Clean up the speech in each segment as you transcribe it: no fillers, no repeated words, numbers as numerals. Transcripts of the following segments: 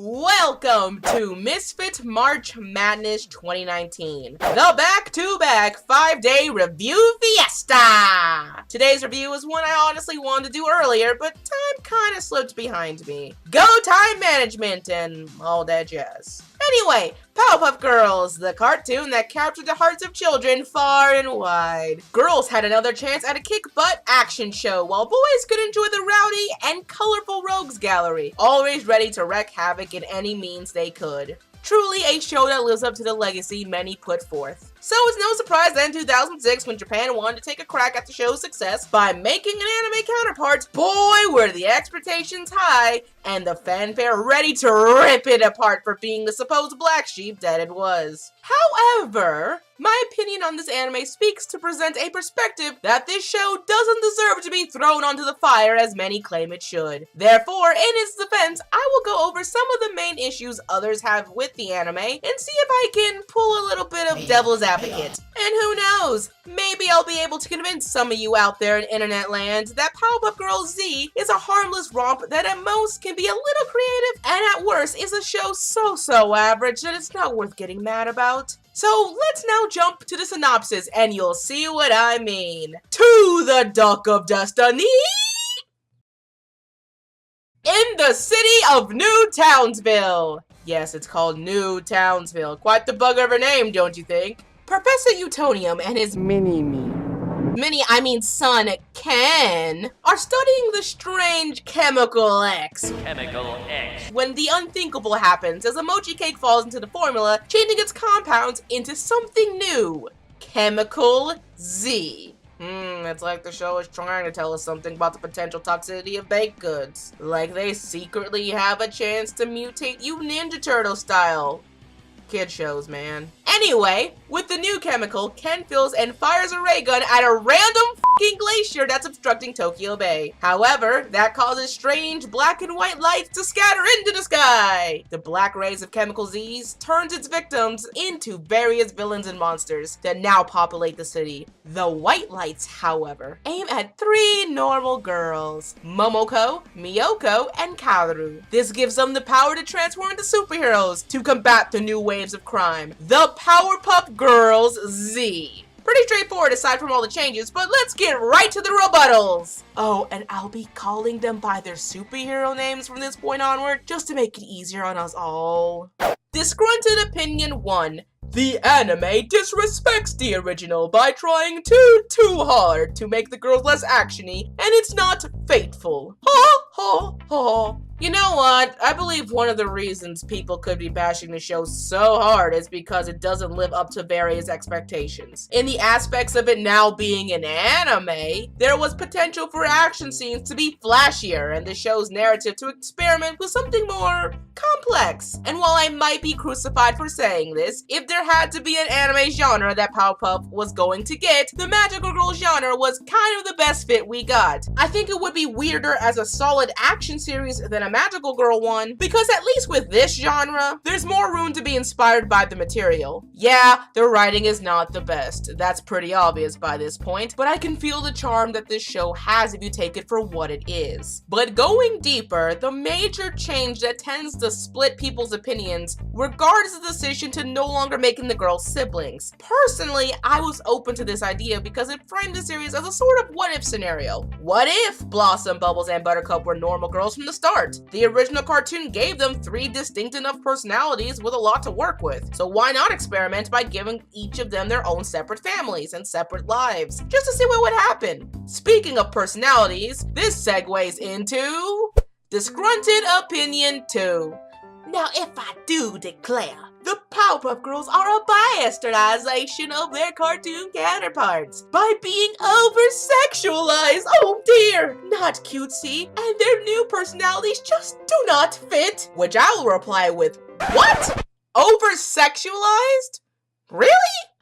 Welcome to Misfit March Madness 2019, the back-to-back 5-day review fiesta! Today's review is one I honestly wanted to do earlier, but time kinda slipped behind me. Go time management and all that jazz. Anyway, PowerPuff Girls, the cartoon that captured the hearts of children far and wide. Girls had another chance at a kick-butt action show, while boys could enjoy the rowdy and colorful rogues gallery, always ready to wreak havoc in any means they could. Truly a show that lives up to the legacy many put forth. So it's no surprise that in 2006, when Japan wanted to take a crack at the show's success by making an anime counterpart, boy were the expectations high and the fanfare ready to rip it apart for being the supposed black sheep that it was. However, my opinion on this anime speaks to present a perspective that this show doesn't deserve to be thrown onto the fire as many claim it should. Therefore, in its defense, I will go over some of the main issues others have with the anime and see if I can pull a little bit of devil's advocate. And who knows, maybe I'll be able to convince some of you out there in internet land that PowerPuff Girls Z is a harmless romp that at most can be a little creative and at worst is a show so average that it's not worth getting mad about. So let's now jump to the synopsis and you'll see what I mean. To the Duck of Destiny! In the city of New Townsville! Yes, it's called New Townsville. Quite the bugger of a name, don't you think? Professor Utonium and his son, Ken, are studying the strange Chemical X. When the unthinkable happens as a mochi cake falls into the formula, changing its compounds into something new. Chemical Z. It's like the show is trying to tell us something about the potential toxicity of baked goods. Like they secretly have a chance to mutate you Ninja Turtle style. Kid shows, man. Anyway, with the new chemical, Ken fills and fires a ray gun at a random fucking glacier that's obstructing Tokyo Bay. However, that causes strange black and white lights to scatter into the sky. The black rays of Chemical Z's turns its victims into various villains and monsters that now populate the city. The white lights, however, aim at 3 normal girls, Momoko, Miyoko, and Kaoru. This gives them the power to transform into superheroes to combat the new waves of crime. The PowerPuff Girls Z. Pretty straightforward aside from all the changes, but let's get right to the rebuttals! Oh, and I'll be calling them by their superhero names from this point onward, just to make it easier on us all. Disgruntled Opinion 1. The anime disrespects the original by trying too hard to make the girls less actiony, and it's not fateful. Ha ha ha. You know what? I believe one of the reasons people could be bashing the show so hard is because it doesn't live up to various expectations. In the aspects of it now being an anime, there was potential for action scenes to be flashier and the show's narrative to experiment with something more complex. And while I might be crucified for saying this, if there had to be an anime genre that Powerpuff was going to get, the magical girl genre was kind of the best fit we got. I think it would be weirder as a solid action series than a magical girl one, because at least with this genre, there's more room to be inspired by the material. Yeah, the writing is not the best. That's pretty obvious by this point, but I can feel the charm that this show has if you take it for what it is. But going deeper, the major change that tends to split people's opinions regards the decision to no longer making the girls siblings. Personally, I was open to this idea because it framed the series as a sort of what-if scenario. What if Blossom, Bubbles, and Buttercup were normal girls from the start? The original cartoon gave them 3 distinct enough personalities with a lot to work with, so why not experiment by giving each of them their own separate families and separate lives, just to see what would happen. Speaking of personalities, this segues into Disgruntled Opinion 2. Now, if I do declare, the Powerpuff Girls are a bastardization of their cartoon counterparts by being over-sexualized, oh dear, not cutesy, and their new personalities just do not fit. Which I will reply with, what? Over-sexualized? Really?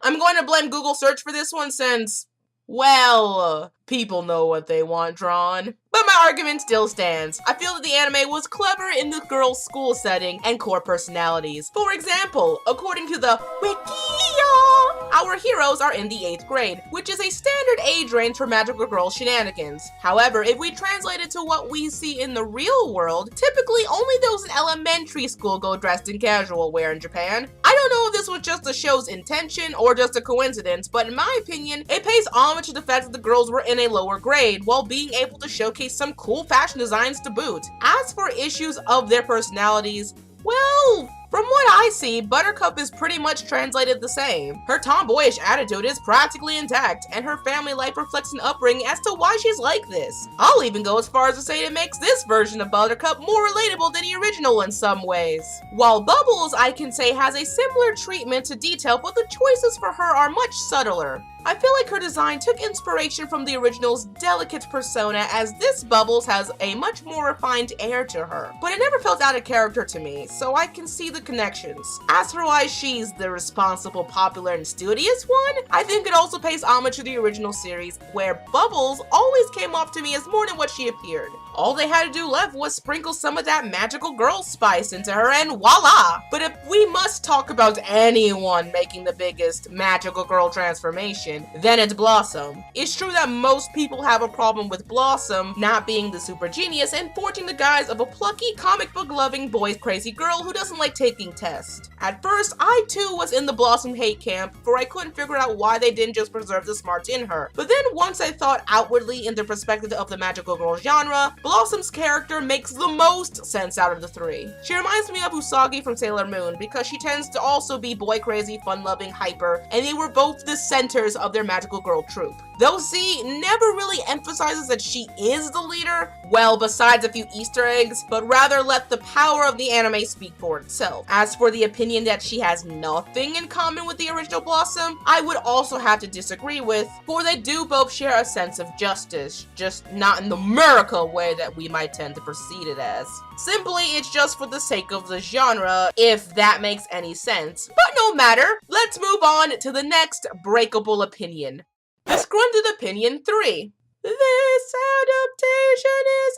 I'm going to blame Google search for this one since, well, people know what they want drawn. But my argument still stands. I feel that the anime was clever in the girls' school setting and core personalities. For example, according to the Wikia, our heroes are in the 8th grade, which is a standard age range for magical girl shenanigans. However, if we translate it to what we see in the real world, typically only those in elementary school go dressed in casual wear in Japan. I don't know if this was just the show's intention or just a coincidence, but in my opinion, it pays homage to the fact that the girls were in a lower grade while being able to showcase some cool fashion designs to boot. As for issues of their personalities, well, from what I see, Buttercup is pretty much translated the same. Her tomboyish attitude is practically intact, and her family life reflects an upbringing as to why she's like this. I'll even go as far as to say it makes this version of Buttercup more relatable than the original in some ways. While Bubbles, I can say, has a similar treatment to detail, but the choices for her are much subtler. I feel like her design took inspiration from the original's delicate persona, as this Bubbles has a much more refined air to her. But it never felt out of character to me, so I can see the connections. As for why she's the responsible, popular, and studious one, I think it also pays homage to the original series, where Bubbles always came off to me as more than what she appeared. All they had to do left was sprinkle some of that magical girl spice into her and voila! But if we must talk about anyone making the biggest magical girl transformation, then it's Blossom. It's true that most people have a problem with Blossom not being the super genius and forging the guise of a plucky, comic book loving boys crazy girl who doesn't like taking tests. At first, I too was in the Blossom hate camp, for I couldn't figure out why they didn't just preserve the smarts in her. But then once I thought outwardly in the perspective of the magical girl genre, Blossom's character makes the most sense out of the three. She reminds me of Usagi from Sailor Moon because she tends to also be boy crazy, fun-loving, hyper, and they were both the centers of their magical girl troupe. Though Z never really emphasizes that she is the leader, well, besides a few Easter eggs, but rather let the power of the anime speak for itself. As for the opinion that she has nothing in common with the original Blossom, I would also have to disagree with, for they do both share a sense of justice, just not in the America way that we might tend to perceive it as. Simply, it's just for the sake of the genre, if that makes any sense. But no matter, let's move on to the next breakable opinion. Disgruntled Opinion 3. This adaptation is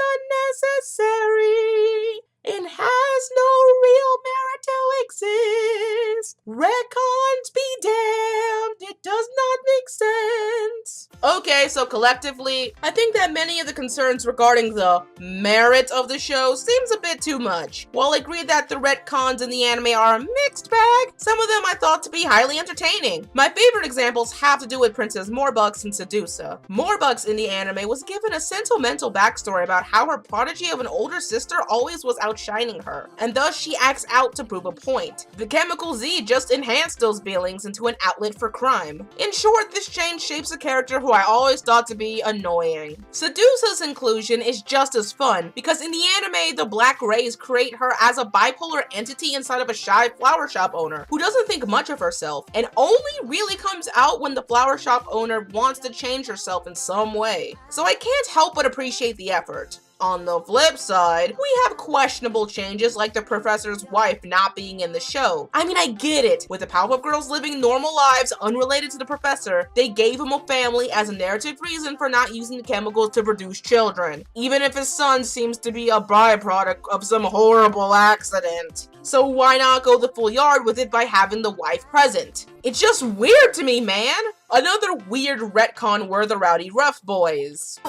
unnecessary and has no real merit to exist. Retcons be damned, it does not make sense. Okay, so collectively, I think that many of the concerns regarding the merit of the show seems a bit too much. While I agree that the retcons in the anime are a mixed bag, some of them I thought to be highly entertaining. My favorite examples have to do with Princess Morbucks and Sedusa. Morbucks in the anime was given a sentimental backstory about how her prodigy of an older sister always was outshining her, and thus she acts out to prove a point. The Chemical Z just enhanced those feelings into an outlet for crime. In short, this change shapes a character who I always thought to be annoying. Sedusa's inclusion is just as fun, because in the anime, the Black Rays create her as a bipolar entity inside of a shy flower shop owner who doesn't think much of herself, and only really comes out when the flower shop owner wants to change herself in some way. So I can't help but appreciate the effort. On the flip side, we have questionable changes like the professor's wife not being in the show. I mean, I get it. With the Powerpuff Girls living normal lives unrelated to the professor, they gave him a family as a narrative reason for not using the chemicals to produce children, even if his son seems to be a byproduct of some horrible accident. So why not go the full yard with it by having the wife present? It's just weird to me, man. Another weird retcon were the Rowdy Rough Boys.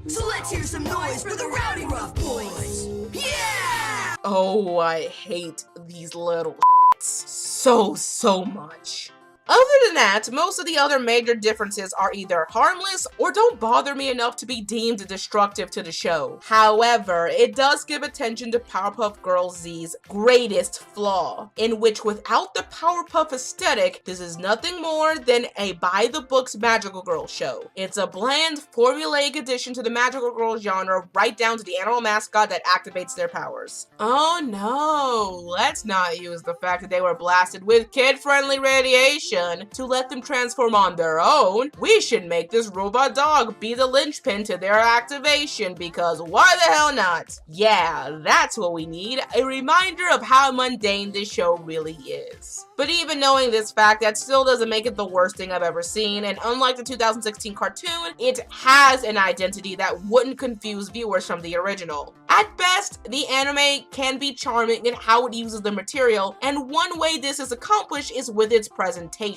So let's hear some noise for the Rowdy Rough Boys! Yeah! Oh, I hate these little so much. Other than that, most of the other major differences are either harmless or don't bother me enough to be deemed destructive to the show. However, it does give attention to Powerpuff Girls Z's greatest flaw, in which without the Powerpuff aesthetic, this is nothing more than a by-the-books magical girl show. It's a bland, formulaic addition to the magical girl genre, right down to the animal mascot that activates their powers. Oh no, let's not use the fact that they were blasted with kid-friendly radiation to let them transform on their own. We should make this robot dog be the linchpin to their activation, because why the hell not? Yeah, that's what we need, a reminder of how mundane this show really is. But even knowing this fact, that still doesn't make it the worst thing I've ever seen, and unlike the 2016 cartoon, it has an identity that wouldn't confuse viewers from the original. At best, the anime can be charming in how it uses the material, and one way this is accomplished is with its presentation.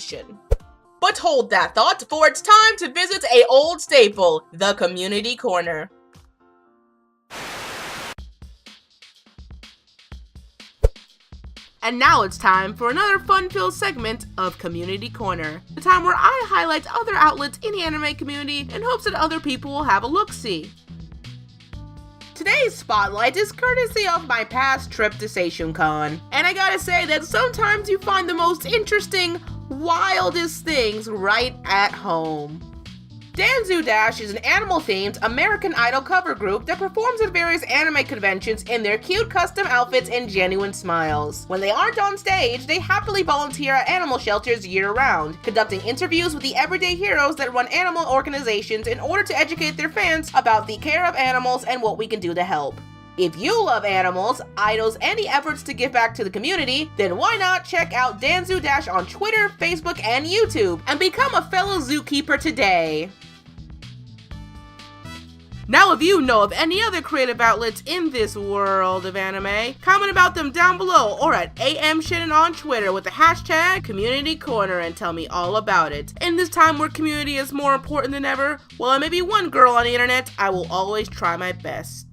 But hold that thought, for it's time to visit a old staple, the Community Corner. And now it's time for another fun-filled segment of Community Corner, the time where I highlight other outlets in the anime community in hopes that other people will have a look-see. Today's spotlight is courtesy of my past trip to SeishunCon, and I gotta say that sometimes you find the most interesting, wildest things right at home. Danzu Dash is an animal-themed American Idol cover group that performs at various anime conventions in their cute custom outfits and genuine smiles. When they aren't on stage, they happily volunteer at animal shelters year-round, conducting interviews with the everyday heroes that run animal organizations in order to educate their fans about the care of animals and what we can do to help. If you love animals, idols, and the efforts to give back to the community, then why not check out Danzu Dash on Twitter, Facebook, and YouTube, and become a fellow zookeeper today. Now if you know of any other creative outlets in this world of anime, comment about them down below or at Shannen on Twitter with the hashtag Community Corner and tell me all about it. In this time where community is more important than ever, while I may be one girl on the internet, I will always try my best.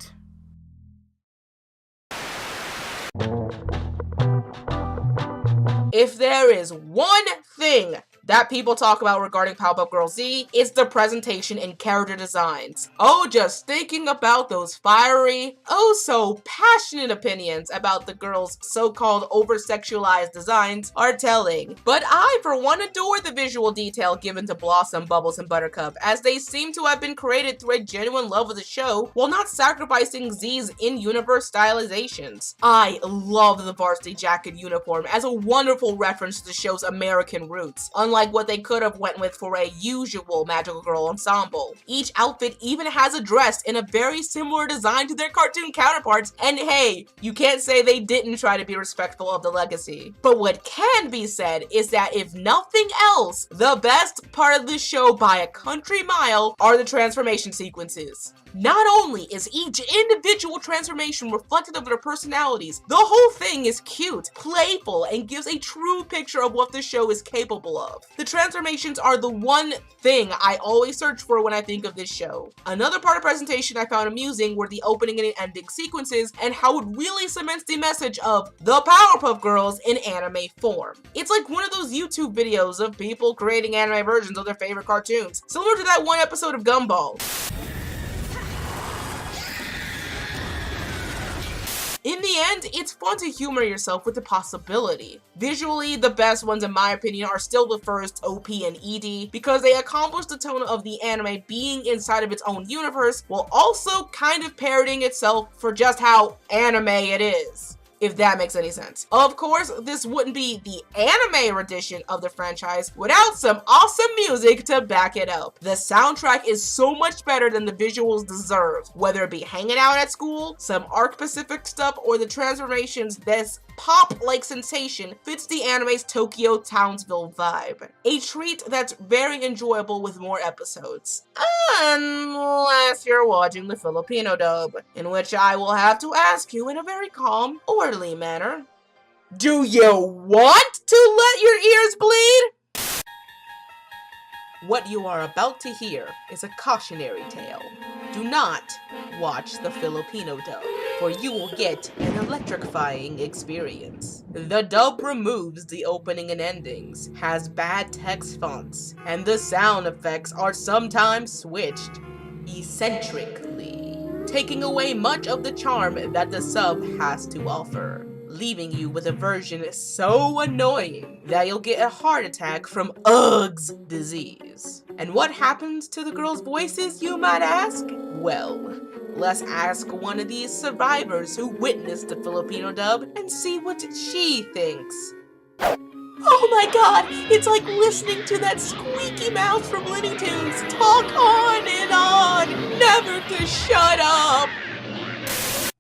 If there is one thing that people talk about regarding PowerPuff Girls Z, it's the presentation and character designs. Oh, just thinking about those fiery, oh so passionate opinions about the girls' so-called over-sexualized designs are telling. But I, for one, adore the visual detail given to Blossom, Bubbles, and Buttercup, as they seem to have been created through a genuine love of the show, while not sacrificing Z's in-universe stylizations. I love the varsity jacket uniform as a wonderful reference to the show's American roots, unlike what they could have went with for a usual magical girl ensemble. Each outfit even has a dress in a very similar design to their cartoon counterparts, and hey, you can't say they didn't try to be respectful of the legacy. But what can be said is that if nothing else, the best part of this show by a country mile are the transformation sequences. Not only is each individual transformation reflective of their personalities, the whole thing is cute, playful, and gives a true picture of what the show is capable of. The transformations are the one thing I always search for when I think of this show. Another part of presentation I found amusing were the opening and ending sequences and how it really cements the message of the Powerpuff Girls in anime form. It's like one of those YouTube videos of people creating anime versions of their favorite cartoons, similar to that one episode of Gumball. In the end, it's fun to humor yourself with the possibility. Visually, the best ones in my opinion are still the first OP and ED because they accomplish the tone of the anime being inside of its own universe while also kind of parodying itself for just how anime it is, if that makes any sense. Of course, this wouldn't be the anime rendition of the franchise without some awesome music to back it up. The soundtrack is so much better than the visuals deserve, whether it be hanging out at school, some arc-specific stuff, or the transformations. This pop-like sensation fits the anime's Tokyo Townsville vibe. A treat that's very enjoyable with more episodes. Unless you're watching the Filipino dub, in which I will have to ask you in a very calm, orderly manner, do you want to let your ears bleed? What you are about to hear is a cautionary tale. Do not watch the Filipino dub, for you will get an electrifying experience. The dub removes the opening and endings, has bad text fonts, and the sound effects are sometimes switched eccentrically, taking away much of the charm that the sub has to offer, leaving you with a version so annoying that you'll get a heart attack from Uggs disease. And what happens to the girls' voices, you might ask? Well, let's ask one of these survivors who witnessed the Filipino dub and see what she thinks. Oh my god, it's like listening to that squeaky mouse from Looney Tunes talk on and on, never to shut up.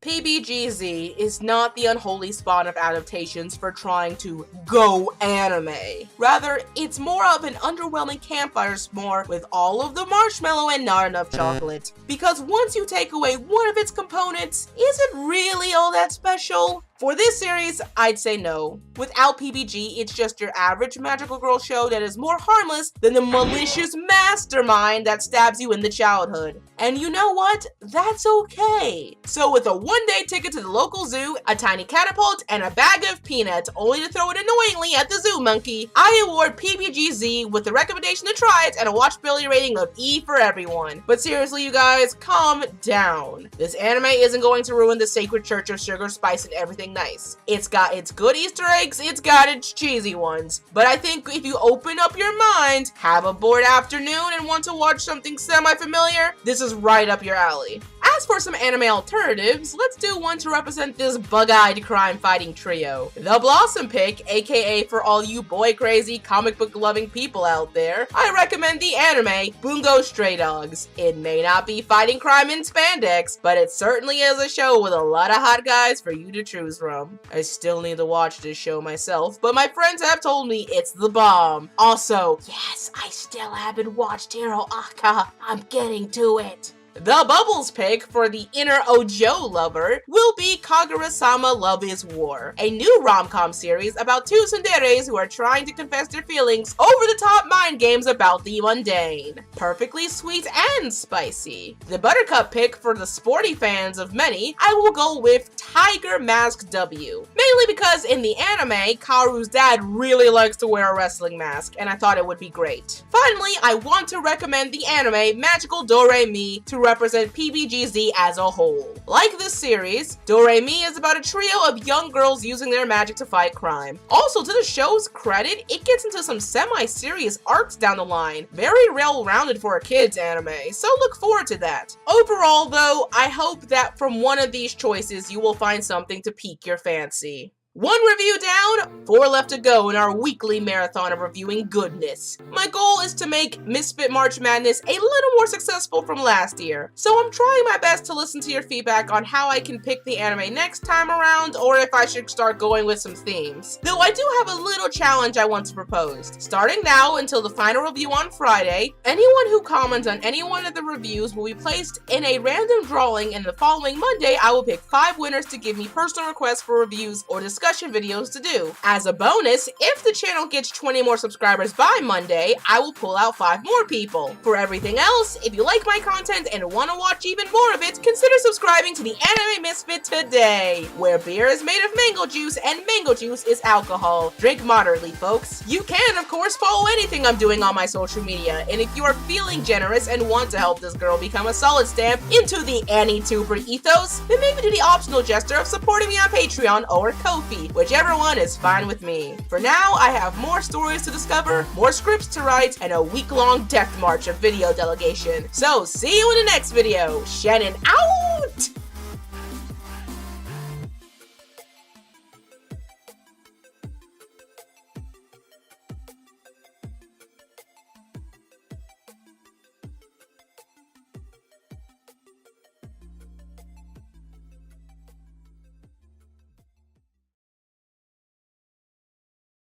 PPGZ is not the unholy spawn of adaptations for trying to go anime. Rather, it's more of an underwhelming campfire s'more with all of the marshmallow and not enough chocolate. Because once you take away one of its components, is it really all that special? For this series, I'd say no. Without PPG, it's just your average magical girl show that is more harmless than the malicious mastermind that stabs you in the childhood. And you know what? That's okay. So with a one-day ticket to the local zoo, a tiny catapult, and a bag of peanuts, only to throw it annoyingly at the zoo monkey, I award PPGZ with the recommendation to try it and a watchability rating of E for everyone. But seriously, you guys, calm down. This anime isn't going to ruin the sacred church of sugar, spice, and everything nice. It's got its good Easter eggs, it's got its cheesy ones. But I think if you open up your mind, have a bored afternoon, and want to watch something semi-familiar, this is right up your alley. As for some anime alternatives, let's do one to represent this bug-eyed crime-fighting trio. The Blossom Pick, aka for all you boy-crazy, comic book-loving people out there, I recommend the anime Bungo Stray Dogs. It may not be fighting crime in spandex, but it certainly is a show with a lot of hot guys for you to choose from. I still need to watch this show myself, but my friends have told me it's the bomb. Also, yes, I still haven't watched Hero Aka. I'm getting to it. The Bubbles pick for the inner Ojo lover will be Kagura-sama Love is War, a new rom-com series about two tsunderes who are trying to confess their feelings over-the-top mind games about the mundane. Perfectly sweet and spicy. The Buttercup pick for the sporty fans of many, I will go with Tiger Mask W, mainly because in the anime, Kaoru's dad really likes to wear a wrestling mask, and I thought it would be great. Finally, I want to recommend the anime Magical Do-Re-Mi to represent PPGZ as a whole. Like this series, Do-Re-Mi is about a trio of young girls using their magic to fight crime. Also, to the show's credit, it gets into some semi-serious arcs down the line. Very well-rounded for a kids anime, so look forward to that. Overall though, I hope that from one of these choices you will find something to pique your fancy. One review down, 4 left to go in our weekly marathon of reviewing goodness. My goal is to make Misfit March Madness a little more successful from last year, so I'm trying my best to listen to your feedback on how I can pick the anime next time around, or if I should start going with some themes. Though I do have a little challenge I want to propose. Starting now until the final review on Friday, anyone who comments on any one of the reviews will be placed in a random drawing, and the following Monday I will pick 5 winners to give me personal requests for reviews or discussion videos to do. As a bonus, if the channel gets 20 more subscribers by Monday, I will pull out 5 more people. For everything else, if you like my content and want to watch even more of it, consider subscribing to the Anime Misfit today, where beer is made of mango juice and mango juice is alcohol. Drink moderately, folks. You can, of course, follow anything I'm doing on my social media, and if you are feeling generous and want to help this girl become a solid stamp into the AniTuber ethos, then maybe do the optional gesture of supporting me on Patreon or Ko-fi. Whichever one is fine with me. For now, I have more stories to discover, more scripts to write, and a week-long death march of video delegation. So, see you in the next video. Shannen out!